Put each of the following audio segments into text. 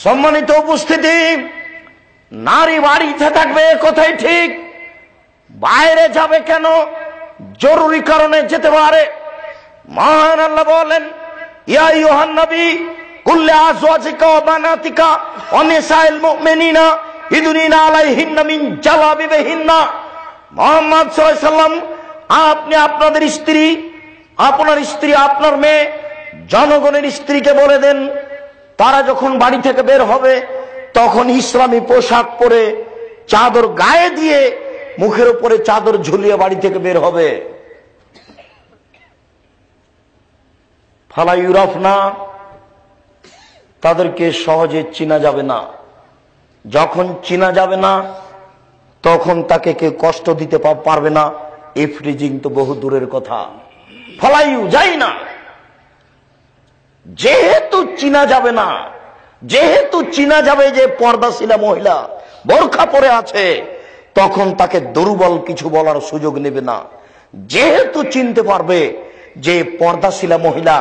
সম্মানিত উপস্থিতি, নারী বাড়িতে থাকবে কথাই ঠিক, বাইরে যাবে কেন? জরুরি কারণে যেতে পারে। মহান আল্লাহ বলেন, ইয়া আইয়ুহান নবী কুল আজওয়াজিকা ওয়া বানাতিকা ওয়া নিসাইল মুমিনিনা ইদুনিনা আলাইহিন্না মিন জালাবিবিহিন্না। মুহাম্মদ সাল্লাল্লাহু আলাইহি সাল্লাম, আপনি আপনাদের স্ত্রী, আপনার স্ত্রী, আপনার মেয়ে, জনগণের স্ত্রীকে বলে দেন, তারা যখন বাড়ি থেকে বের হবে তখন ইসলামী পোশাক পরে চাদর গায়ে দিয়ে মুখের উপরে চাদর ঝুলিয়ে বাড়ি থেকে বের হবে। ফালা ইউরাফনা, তাদেরকে সহজে চিনা যাবে না। যখন চিনা যাবে না তখন তাকে কেউ কষ্ট দিতে পারবে না। ইফরিজিং তো বহু দূরের কথা, ফালাইউ যাই না। যেহেতু চিনা যাবে না, যেহেতু চিনা যাবে যে পর্দাশীলা মহিলা বোরখা পরে আছে, তখন তাকে দুর্বল কিছু বলার সুযোগ নেবে না। যেহেতু চিনতে পারবে যে পর্দাশীলা মহিলা,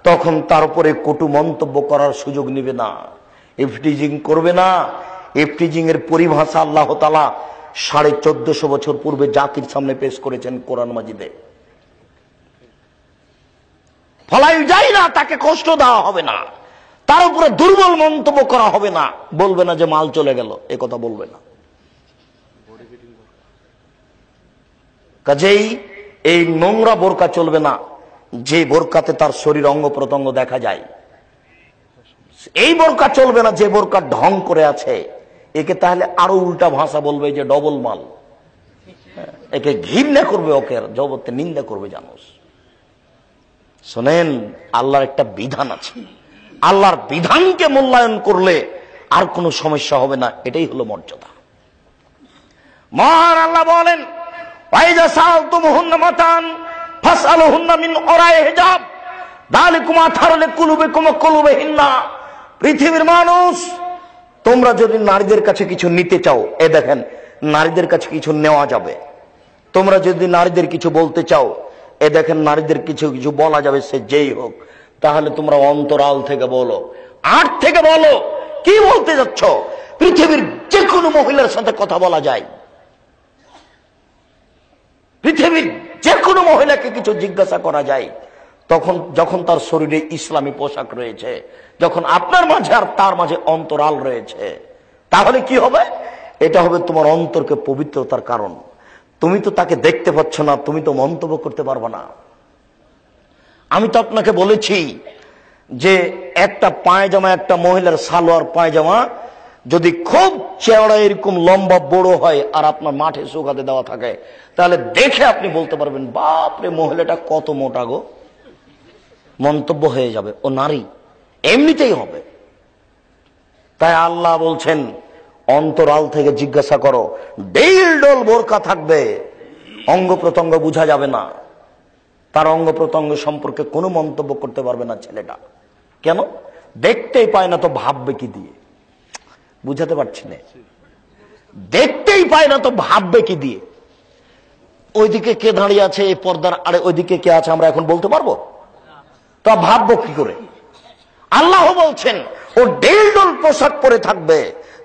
তখন তার উপরে কটু মন্তব্য করার সুযোগ নেবে না, ইফটিজিং করবে না। ইফটিজিং এর পরিভাষা আল্লাহ তাআলা 1450 বছর পূর্বে জাতির সামনে পেশ করেছেন কোরআন মাজিদে। ফলাই যায় না, তাকে কষ্ট দেওয়া হবে না, তার উপরে দুর্বল মন্তব্য করা হবে না, বলবে না যে মাল চলে গেল, এ কথা বলবে না। কাজেই এই নোংরা বোরকা চলবে না, যে বোরকাতে তার শরীর অঙ্গ প্রত্যঙ্গ দেখা যায়। এই বোরকা চলবে না যে বোরকা ঢং করে আছে। একে তাহলে আরো উল্টা ভাষা বলবে যে ডবল মাল, একে ঘৃণা করবে, ওকে জগতে নিন্দা করবে। জানোস, শোনেন, আল্লাহর একটা বিধান আছে, আল্লাহর বিধানকে মূল্যায়ন করলে আর কোনো সমস্যা হবে না। এটাই হলো মর্যাদা। মহান আল্লাহ বলেন, ওয়াইজা সালতুমুহুন্না মাতান ফাসআলুহুন্না মিন ওরাই হিজাব যালিকুম আতহারু লিকুলুবিকুম ওয়া কুলুবিহিন্না। পৃথিবীর মানুষ, তোমরা যদি নারীদের কাছে কিছু নিতে চাও, এ দেখেন নারীদের কাছে কিছু নেওয়া যাবে। তোমরা যদি নারীদের কিছু বলতে চাও, এ দেখেন নারীদের কিছু কিছু বলা যাবে, সে যেই হোক। তাহলে তোমরা অন্তরাল থেকে বলো, আট থেকে বলো, কি বলতে যাচ্ছ? পৃথিবীর যে কোনো মহিলার সাথে কথা বলা যায়, পৃথিবীর যে কোনো মহিলাকে কিছু জিজ্ঞাসা করা যায়। তখন যখন তার শরীরে ইসলামী পোশাক রয়েছে, যখন আপনার মাঝে আর তার মাঝে অন্তরাল রয়েছে, তাহলে কি হবে? এটা হবে তোমার অন্তরকে পবিত্রতার কারণ। তুমি তো তাকে দেখতে পাচ্ছ না, তুমি তো মন্তব্য করতে পারবে না। আমি তো আপনাকে বলেছি যে একটা পায়জামা, একটা মহিলার সালোয়ার পায়জামা যদি খুব চেওড়া এরকম লম্বা বড় হয় আর আপনার মাঠে শুকাতে দেওয়া থাকে, তাহলে দেখে আপনি বলতে পারবেন, বাপরে মহিলাটা কত মোটা গো। মন্তব্য হয়ে যাবে, ও নারী, এমনিতেই হবে। তাই আল্লাহ বলছেন, অন্তরাল থেকে জিজ্ঞাসা করো। ডেল ডোল বোরকা থাকবে, অঙ্গ প্রত্যঙ্গ বোঝা যাবে না, তার অঙ্গ প্রত্যঙ্গ সম্পর্কে কোনো মন্তব্য করতে পারবে না ছেলেটা। কেন? দেখতেই পায় না তো ভাববে কি দিয়ে? বুঝাতে পারছি না। দেখতেই পায় না তো ভাববে কি দিয়ে? ওইদিকে কে দাঁড়িয়ে আছে এই পর্দার আরে, ওইদিকে কে আছে আমরা এখন বলতে পারবো? তা ভাববো কি করে? আল্লাহ বলছেন ও ডেল ডোল পোশাক পরে থাকবে,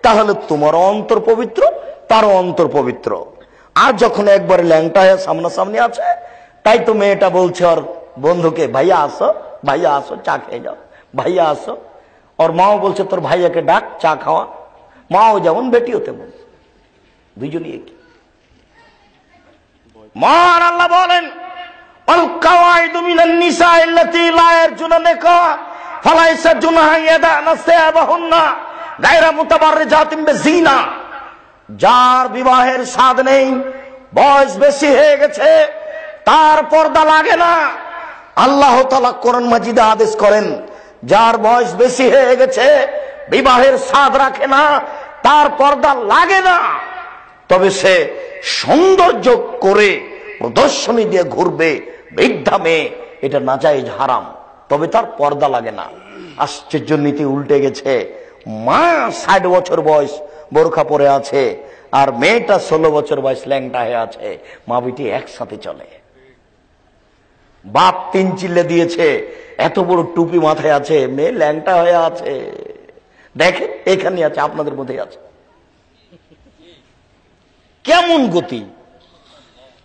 তাহলে তোমার অন্তর পবিত্র, তারও অন্তর পবিত্র। আর যখন একবারে ল্যাংটা হয়ে সামনাসামনি আছে, তাই তো মেয়েটা বলছে ওর বন্ধুকে, ভাইয়া আসো, ভাইয়া আসো, চা খেয়ে যাও, ভাইয়া আসো। ওর মাও বলছে তোর ভাইয়াকে ডাক, চা খাওয়া। মাও যেমন বেটিও তেমন, দুইজনই একই। মহান আল্লাহ বলেন, আল কাওয়াইদু মিনান নিসাই আল্লাতী লা ইয়ারজুনা নিকাহ ফালাইসা জুনাহা ইয়াদানা সিয়াবাহুন্না গায়রা মুতাবাররিজাতিন বিজিনা। যার বিবাহের স্বাদ নেই, বয়স বেশি হয়ে গেছে, তার পর্দা লাগে না। আল্লাহ তাআলা কোরআন মাজিদে আদেশ করেন, যার বয়স বেশি হয়ে গেছে, বিবাহের স্বাদ রাখে না, তার পর্দা লাগে না। তবে সে সৌন্দর্য করে প্রদর্শনী দিয়ে ঘুরবে, বৃদ্ধা মেয়ে, এটা নাজায়েজ, হারাম, তবে তার পর্দা লাগে না। আশ্চর্য নীতি উল্টে গেছে। মা 60 বছর বয়স বোরখা পরে আছে, আর মেয়েটা 16 বছর বয়স ল্যাংটা হয়ে আছে। মা বেটি একসাথে চলে। বাপ 3 চিল্লে দিয়েছে, এত বড় টুপি মাথায় আছে, মেয়ে ল্যাংটা হয়ে আছে। দেখেন এখানে আছে, আপনাদের মধ্যে আছে। কেমন গতি,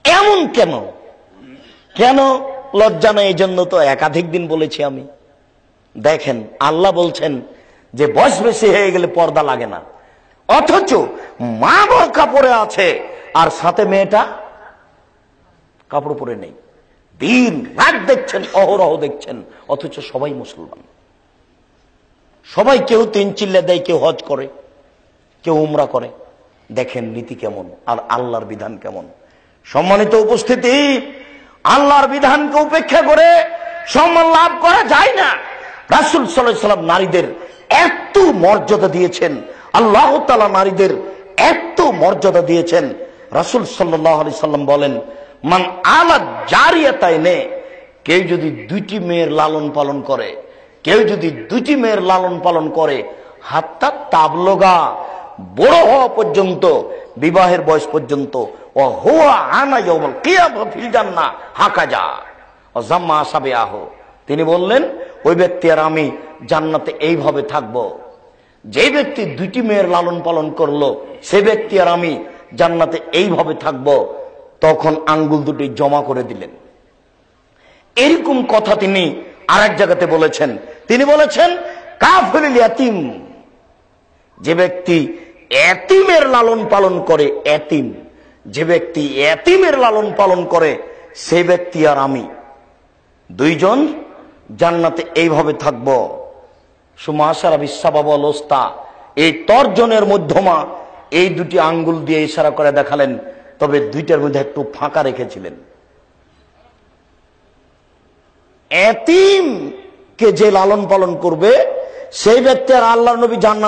এমন কেন? কেন লজ্জা নেই? এই জন্য তো একাধিক দিন বলেছি আমি। দেখেন আল্লাহ বলছেন যে বয়স বেশি হয়ে গেলে পর্দা লাগে না, অথচ মা বোরকা পরে আছে আর সাথে মেয়েটা কাপড় পরে নেই। দিন রাত দেখছেন, অহরহ দেখছেন, অথচ সবাই মুসলমান, সবাই কেউ 3 চিল্লা দেয়, কেউ হজ করে, কেউ উমরা করে। দেখেন নীতি কেমন আর আল্লাহর বিধান কেমন। সম্মানিত উপস্থিতি, আল্লাহর বিধানকে উপেক্ষা করে সম্মান লাভ করা যায় না। রাসূল সাল্লাল্লাহু আলাইহি ওয়াসাল্লাম নারীদের এত মর্যাদা দিয়েছেন, আল্লাহ তাআলা নারীদের এত মর্যাদা দিয়েছেন। রাসূল সাল্লাল্লাহু আলাইহি ওয়াসাল্লাম বলেন, মান আলা জারিয়াতাইনে, কেউ যদি 2টি মেয়ের লালন পালন করে, কেউ যদি 2টি মেয়ের লালন পালন করে, হাত্তা তাবলগা, বড় হওয়া পর্যন্ত, বিবাহের বয়স পর্যন্ত, ও হুয়া আনা ইয়াউমুল কিয়ামা ফিল জান্নাহ হাকাজা ও জাম্মা আসাবিআহ, তিনি বললেন ওই ব্যক্তি আর আমি জান্নাতে এইভাবে থাকব। যে ব্যক্তি 2টি মেয়ের লালন পালন করলো, সে ব্যক্তি আর আমি জান্নাতে এইভাবে থাকব। তখন আঙ্গুল দুটি জমা করে দিলেন। এরকম কথা তিনি আরেক জায়গাতে বলেছেন। তিনি বলেছেন কাফিলুল ইয়াতীম, যে ব্যক্তি এতিমের লালন পালন করে, এতিম, যে ব্যক্তি এতিমের লালন পালন করে, সে ব্যক্তি আর আমি দুইজন জান্নাতে এইভাবে থাকব। সুমাশারা বিসাবাব ওয়াল উস্তা, এই তর্জনের মধ্যমা এই 2টি আঙ্গুল দিয়ে ইশারা করে দেখালেন, তবে 2টার মধ্যে একটু ফাঁকা রেখেছিলেন। এতিমকে যে লালন পালন করবে, সেই ব্যক্তি আর আল্লাহর নবী জান্নাত